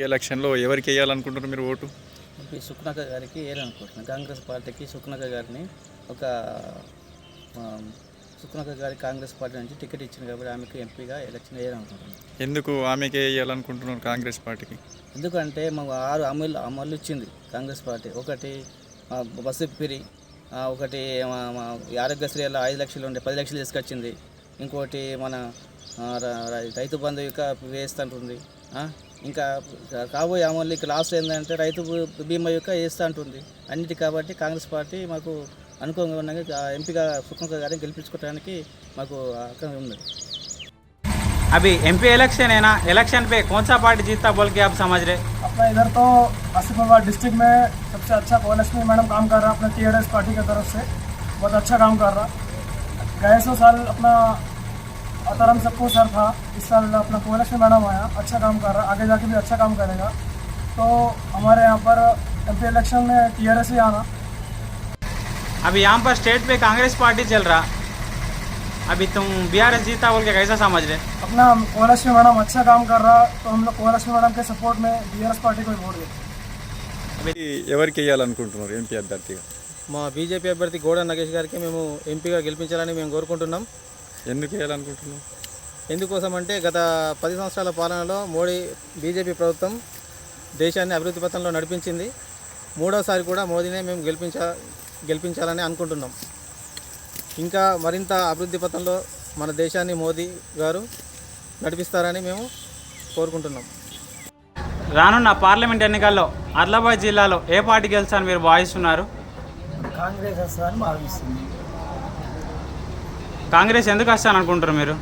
ఎలక్షన్లో ఎవరికి వేయాలనుకుంటున్నారు మీరు ఓటు? ఎంపీ సుఖ్నాక గారికి వేయాలనుకుంటున్నాను. కాంగ్రెస్ పార్టీకి సుఖ్నాక గారిని ఒక సుఖ్నాక గారి కాంగ్రెస్ పార్టీ నుంచి టికెట్ ఇచ్చింది కాబట్టి ఆమెకు ఎంపీగా ఎలక్షన్ వేయాలనుకుంటున్నాను. ఎందుకు ఆమెకే వేయాలనుకుంటున్నారు కాంగ్రెస్ పార్టీకి? ఎందుకంటే మాకు 6 అమలు ఇచ్చింది కాంగ్రెస్ పార్టీ. ఒకటి బస్సు ఫ్రీ, ఒకటి ఆరోగ్యశ్రీ 5 లక్షలు ఉండే 10 లక్షలు తీసుకొచ్చింది. ఇంకోటి మన రైతు బంధు వేస్తుంటుంది. ఇంకా కాబోయే అమలు ఇక లాస్ట్ ఏంటంటే రైతు బీమా వేస్తూ ఉంటుంది అన్నిటి. కాబట్టి కాంగ్రెస్ పార్టీ మాకు అనుకూలంగా ఉండగా ఎంపీగా సుఖ్నాక గారిని గెలిపించుకోవడానికి మాకు ఆకాంక్ష ఉంది. अभी एमपी इलेक्शन है ना, इलेक्शन पे कौन सा पार्टी जीतता बोल के आप समझ रहे? अपना इधर तो आसिफाबाद डिस्ट्रिक्ट में सबसे अच्छा कोलक्ष्मी मैडम काम कर रहा है अपने टीआरएस पार्टी की तरफ से, बहुत अच्छा काम कर रहा। गए 100 साल अपना अतरम सबको सर था, इस साल अपना कोलक्ष्मी मैडम आया, अच्छा काम कर रहा, आगे जाके भी अच्छा काम करेगा। तो हमारे यहाँ पर एमपी इलेक्शन में टीआरएस ही आना। अभी यहाँ पर स्टेट पे कांग्रेस पार्टी चल रहा, अभी तुम बीआरएस जीता बोल के कैसा समझ रहे? अपना कोलक्ष्मी मैडम अच्छा काम कर रहा, तो हम लोग कोलक्ष्मी मैडम के सपोर्ट में बीआरएस पार्टी को वोट देते। ఎవరికి వేయాలనుకుంటున్నారు ఎంపీ అభ్యర్థిగా? మా బీజేపీ అభ్యర్థి గోడ నగేష్ గారికి మేము ఎంపీగా గెలిపించాలని మేము కోరుకుంటున్నాం. ఎందుకు వేయాలనుకుంటున్నాం? ఎందుకోసం అంటే గత 10 సంవత్సరాల పాలనలో బీజేపీ ప్రభుత్వం దేశాన్ని అభివృద్ధి పథంలో నడిపించింది. మూడోసారి కూడా మోదీనే మేము గెలిపించాలని అనుకుంటున్నాం. ఇంకా మరింత అభివృద్ధి పథంలో మన దేశాన్ని మోదీ గారు నడిపిస్తారని మేము కోరుకుంటున్నాం. రానున్న పార్లమెంట్ ఎన్నికల్లో ఆదిలాబాద్ జిల్లాలో ఏ పార్టీ గెలుస్తారని మీరు భావిస్తున్నారు? కాంగ్రెస్ వస్తుందని భావిస్తుంది. కాంగ్రెస్ ఎందుకు వస్తాను అనుకుంటారు మీరు?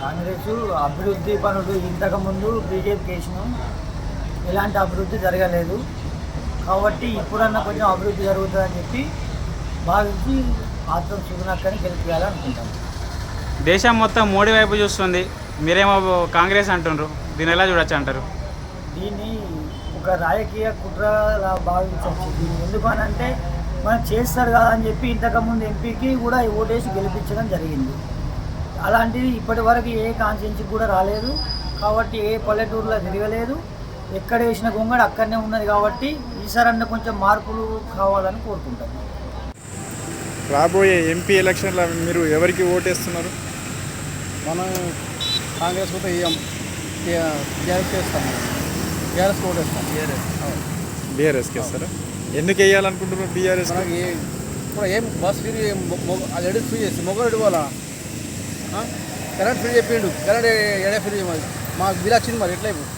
కాంగ్రెస్ అభివృద్ధి పనులు ఇంతకుముందు బీజేపీకి వేసినాం, ఎలాంటి అభివృద్ధి జరగలేదు. కాబట్టి ఇప్పుడన్నా కొంచెం అభివృద్ధి జరుగుతుందని చెప్పి భావించి ఆత్మ సుఖ్నాకని గెలిపించాలనుకుంటాం. దేశం మొత్తం మోడీ వైపు చూస్తుంది, మీరేమో కాంగ్రెస్ అంటున్నారు, దీన్ని ఎలా చూడొచ్చు అంటారు? దీన్ని ఒక రాజకీయ కుట్రలా భావించవచ్చు. దీన్ని ఎందుకనంటే మనం చేస్తారు కదా అని చెప్పి ఇంతకుముందు ఎంపీకి కూడా ఓటేసి గెలిపించడం జరిగింది. అలాంటిది ఇప్పటి వరకు ఏ కాన్స్టిట్యున్సీ కూడా రాలేదు. కాబట్టి ఏ పల్లెటూరులో తిరగలేదు, ఎక్కడ వేసిన గొంగడు అక్కడనే ఉన్నది. కాబట్టి ఈసారన్నా కొంచెం మార్పులు కావాలని కోరుకుంటాను. రాబోయే ఎంపీ ఎలక్షన్లో మీరు ఎవరికి ఓటేస్తున్నారు? మనం కాంగ్రెస్ కూడా టీఆర్ఎస్ చేస్తాం, టీఆర్ఎస్ ఓటేస్తాం. బీఆర్ఎస్కి వేస్తారా? ఎందుకు వేయాలనుకుంటున్నారు బీఆర్ఎస్? మనకి ఇప్పుడు ఏం బస్ ఫ్రీ, లేడీస్ ఫ్రీ చేసి మొగడు పోలా, కరెంట్ ఫ్రీ చెప్పిండు, కరెంట్ ఎడే ఫ్రీ మరి మాకు బిల్ వచ్చింది. మరి ఎట్లా ఇప్పుడు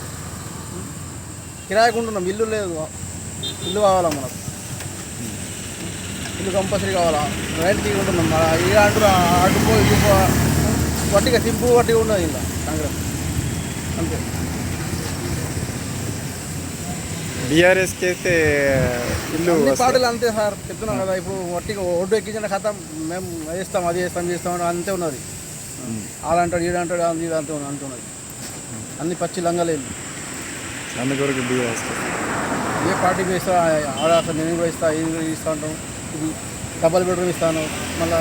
కిరాయికుంటున్నాం, ఇల్లు లేదు, ఇల్లు కావాలా మనకు, ఇల్లు కంపల్సరీ కావాలా, రైట్ తీసుకుంటున్నాం. మన ఇక అంటారు అటుపో ఇటుపో వట్టిగా సింపుల్ వట్టిగా ఉన్నది ఇలా కాంగ్రెస్ అంతే. బీఆర్ఎస్కి అయితే ఇల్లు పాటలు అంతే సార్, చెప్తున్నాం కదా. ఇప్పుడు వట్టిగా ఒడ్డు ఎక్కించిన కథ మేము చేస్తాం, అది చేస్తాం అంతే ఉన్నది. ఆడంటాడు ఈడంటాడు ఇది అంతే అంటున్నది. అన్ని పచ్చి లంగలేదు. అందుకొరకు బీఆర్ఎస్ ఏ పార్టీకి ఇస్తా, ఆడ అసలు నేను కూడా ఇస్తా, ఇది కూడా ఇస్తా అంటాం. ఇది డబల్ బెడ్రూమ్ ఇస్తాను, మళ్ళీ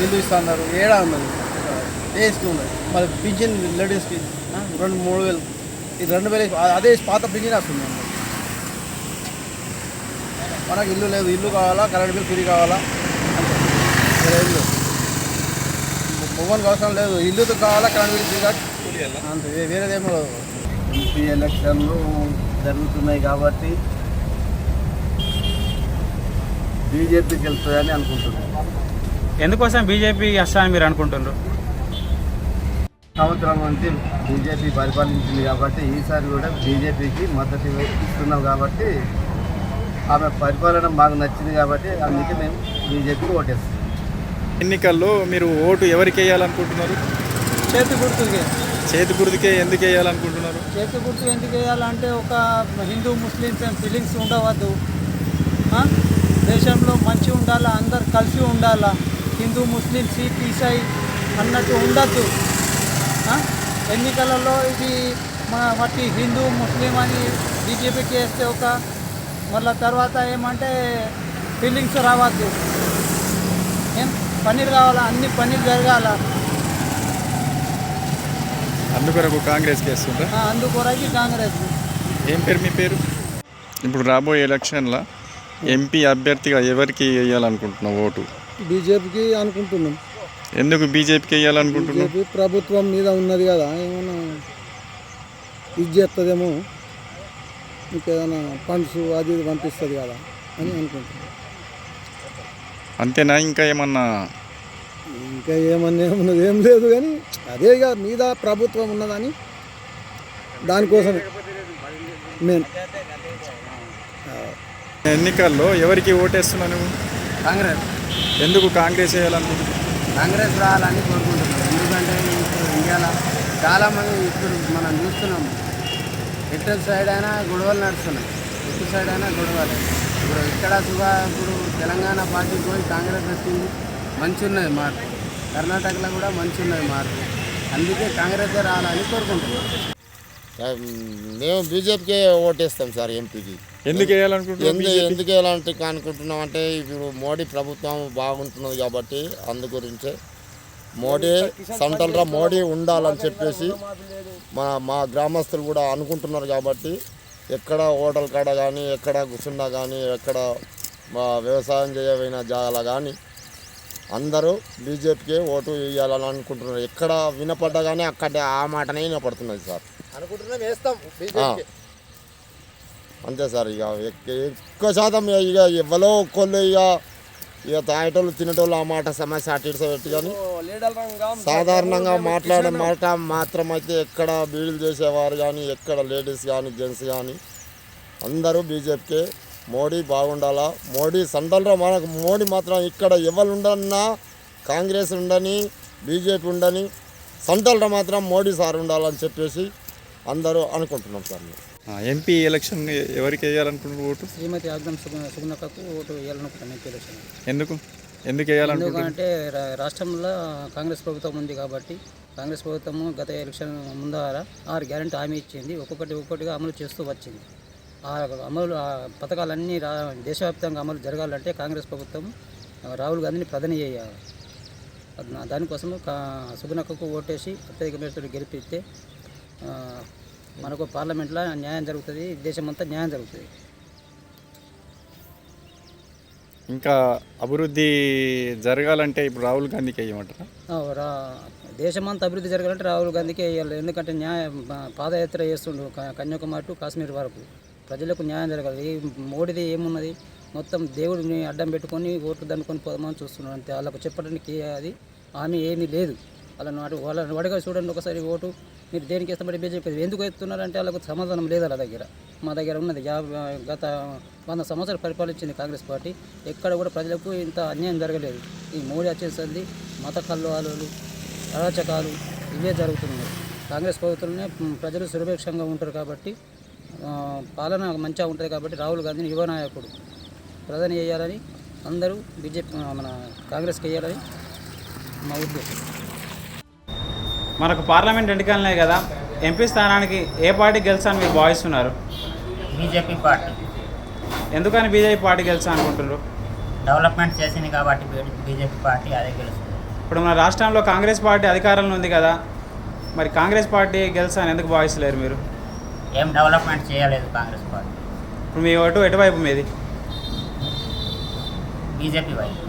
ఇల్లు ఇస్తా అన్నారు. ఏడా ఉన్నది, ఏ స్కీమ్ ఉన్నది. మళ్ళీ పింఛన్ లేడీస్కి 2-3 వేలు, ఇది 2,000 అదే పాత పింఛన్ వస్తుంది. మనకు ఇల్లు లేదు, ఇల్లు కావాలా, కరెంట్ బిల్ ఫ్రీ కావాలా అంతే. వేరే ఇల్లు మొబైల్కి అవసరం లేదు, ఇల్లుతో కావాలా, కరెంట్ బిల్ ఫ్రీ కావాలి అంతే, వేరేదేమో లేదు. ఎంపీ ఎలక్షన్లు జరుగుతున్నాయి కాబట్టి బీజేపీ గెలుస్తుందని అనుకుంటున్నాను. ఎందుకోసం బీజేపీ వస్తారని మీరు అనుకుంటున్నారు? సంవత్సరం నుంచి బీజేపీ పరిపాలించింది కాబట్టి ఈసారి కూడా బీజేపీకి మద్దతు ఇస్తున్నాం. కాబట్టి ఆమె పరిపాలన బాగా నచ్చింది కాబట్టి అందుకే మేము బీజేపీకి ఓటేస్తాం. ఎన్నికల్లో మీరు ఓటు ఎవరికి వేయాలనుకుంటున్నారు? చేతి గుర్తుకే. చేతి గుర్తుకే ఎందుకు వేయాలనుకుంటున్నారు? చేతి గుర్తు ఎందుకు వేయాలంటే ఒక హిందూ ముస్లిమ్స్ ఫీలింగ్స్ ఉండవద్దు. దేశంలో మంచి ఉండాలా, అందరు కలిసి ఉండాలా. హిందూ ముస్లిం సిక్ ఈసాయి అన్నట్టు ఉండద్దు. ఎన్నికలలో ఇది మన వాటి హిందూ ముస్లిం అని బీజేపీకి వేస్తే ఒక మళ్ళీ తర్వాత ఏమంటే ఫీలింగ్స్ రావద్దు. ఏం పన్నీర్ కావాలా, అన్ని పన్నీర్ జరగాల. అందుకొరకు కాంగ్రెస్కి వేస్తుందా? అందుకొరకు కాంగ్రెస్. ఏం పేరు మీ పేరు? ఇప్పుడు రాబోయే ఎలక్షన్లో ఎంపీ అభ్యర్థిగా ఎవరికి వేయాలనుకుంటున్నావు ఓటు? బీజేపీకి అనుకుంటున్నాం. ఎందుకు బీజేపీకి వేయాలనుకుంటున్నావు? బీజేపీ ప్రభుత్వం మీద ఉన్నది కదా, ఏమైనా ఇది చేస్తుందేమో, ఇంకేదైనా ఫండ్స్ అది ఇది పంపిస్తుంది కదా అని అనుకుంటున్నాం. అంతేనా? ఇంకా ఏమన్నా? ఇంకా ఏమన్నా ఉన్నది ఏం లేదు, కానీ అదే ఇక మీద ప్రభుత్వం ఉన్నదని దానికోసమే మేము. ఎన్నికల్లో ఎవరికి ఓటేస్తున్నావు నువ్వు? కాంగ్రెస్ ఎందుకు కాంగ్రెస్ వేయాలనుకుంటున్నావు? కాంగ్రెస్ రావాలని కోరుకుంటున్నాం. ఎందుకంటే ఇప్పుడు ఇండియాలో చాలామంది ఇప్పుడు మనం చూస్తున్నాం, ఎటు సైడ్ అయినా గొడవలు నడుస్తున్నాయి, ఎటు సైడ్ అయినా గొడవలు. ఇప్పుడు ఇక్కడ ఇప్పుడు తెలంగాణ పార్టీ పోయి కాంగ్రెస్ వచ్చింది, మంచి ఉన్నది మార్పు. కర్ణాటకలో కూడా మంచి ఉన్నది మార్పు. అందుకే కాంగ్రెస్ రావాలని కోరుకుంటున్నాం. మేము బీజేపీకే ఓటేస్తాం సార్ ఎంపీకి. ఎందుకు వేయాలనుకుంటున్నావు? ఎందుకు వేయాలంటే అనుకుంటున్నాం అంటే ఇప్పుడు మోడీ ప్రభుత్వం బాగుంటున్నది కాబట్టి అందు గురించే మోడీ సెంట్రల్లో మోడీ ఉండాలని చెప్పేసి మా గ్రామస్తులు కూడా అనుకుంటున్నారు కాబట్టి ఎక్కడ హోటల్ కాడ కానీ, ఎక్కడ కూర్చున్నా కానీ, ఎక్కడ వ్యవసాయం చేయబోయిన జాగాల కానీ అందరూ బీజేపీకే ఓటు వేయాలని అనుకుంటున్నారు. ఎక్కడ వినపడ్డా కానీ అక్కడ ఆ మాటనే వినపడుతున్నది సార్. అనుకుంటున్నాం, వేస్తాం. అంతే సార్. ఇక ఎక్కువ శాతం ఇక ఎవరో ఒక్కళ్ళు ఇక తాగేటోళ్ళు తినేటోళ్ళు ఆ మాట సమస్య అటు ఇటు పెట్టి కానీ సాధారణంగా మాట్లాడే మాట మాత్రం అయితే ఎక్కడ బీడీలు చేసేవారు కానీ, ఎక్కడ లేడీస్ కానీ, జెంట్స్ కానీ అందరూ బీజేపీకే. మోడీ బాగుండాలా, మోడీ సెంట్రల్లో మనకు మోడీ మాత్రం ఇక్కడ ఎవరు ఉండన్నా కాంగ్రెస్ ఉండని, బీజేపీ ఉండని, సెంట్రల్లో మాత్రం మోడీ సార్ ఉండాలని చెప్పేసి అందరూ అనుకుంటున్నాం సార్. ఎంపీ ఎలక్షన్ ఎవరికి వేయాలనుకుంటున్నారు ఓటు? శ్రీమతి ఆగ్నం సుగుణకకు ఓటు వేయాలనుకుంటున్నాను ఎంపీ ఎలక్షన్. ఎందుకు వేయాలనుకుంటున్నారు? ఎందుకంటే రాష్ట్రంలో కాంగ్రెస్ ప్రభుత్వం ఉంది కాబట్టి కాంగ్రెస్ ప్రభుత్వము గత ఎలక్షన్ ముందర 6 గ్యారెంటీ హామీ ఇచ్చింది, ఒక్కొక్కటిగా అమలు చేస్తూ వచ్చింది. ఆ పథకాలన్నీ దేశవ్యాప్తంగా అమలు జరగాలంటే కాంగ్రెస్ ప్రభుత్వం రాహుల్ గాంధీని ప్రధాని చేయాలి. దానికోసము సుగుణకకు ఓటేసి అత్యధిక మేరతో గెలిపిస్తే మనకు పార్లమెంట్లో న్యాయం జరుగుతుంది, దేశమంతా న్యాయం జరుగుతుంది. ఇంకా అభివృద్ధి జరగాలంటే ఇప్పుడు రాహుల్ గాంధీకి వేయమంటారా? దేశమంతా అభివృద్ధి జరగాలంటే రాహుల్ గాంధీకే వేయాలి. ఎందుకంటే పాదయాత్ర చేస్తుండు కన్యాకుమారి టు కాశ్మీర్ వరకు. ప్రజలకు న్యాయం జరగాలి. మోడీది ఏమున్నది, మొత్తం దేవుడిని అడ్డం పెట్టుకొని ఓట్లు దండుకొని పోదామని చూస్తున్నారు అంతే. వాళ్ళకు చెప్పడానికి అది హామీ ఏమీ లేదు. వాళ్ళని అడగా చూడండి ఒకసారి, ఓటు మీరు దేనికి ఇష్టపడి బీజేపీ ఎందుకు ఎత్తున్నారంటే వాళ్ళకు సమాధానం లేదు వాళ్ళ దగ్గర. మా దగ్గర ఉన్నది గత 100 సంవత్సరాలు పరిపాలించింది కాంగ్రెస్ పార్టీ, ఎక్కడ కూడా ప్రజలకు ఇంత అన్యాయం జరగలేదు. ఈ మోడీ వచ్చేసింది మత కల్లోలాలు, అరాచకాలు ఇవే జరుగుతున్నాయి. కాంగ్రెస్ ప్రభుత్వంలోనే ప్రజలు సురక్షంగా ఉంటారు కాబట్టి, పాలన మంచిగా ఉంటుంది కాబట్టి రాహుల్ గాంధీని యువ నాయకుడు ప్రధాని చేయాలని అందరూ బీజేపీ మన కాంగ్రెస్కి వేయాలని మా ఉద్దేశం. మనకు పార్లమెంట్ ఎన్నికలున్నాయి కదా, ఎంపీ స్థానానికి ఏ పార్టీ గెలిచాలని మీరు భావిస్తున్నారు? BJP party. ఎందుకని బీజేపీ పార్టీ గెలిచా అనుకుంటున్నారు? డెవలప్మెంట్ చేసింది కాబట్టి బీజేపీ పార్టీ అదే గెలుస్తుంది. ఇప్పుడు మన రాష్ట్రంలో కాంగ్రెస్ పార్టీ అధికారంలో ఉంది కదా, మరి కాంగ్రెస్ పార్టీ గెలిచా అని ఎందుకు భావిస్తలేరు మీరు? ఏం డెవలప్మెంట్ చేయలేదు కాంగ్రెస్ పార్టీ. ఇప్పుడు మీ ఓటు ఎటువైపు మీది? బీజేపీ వైపు.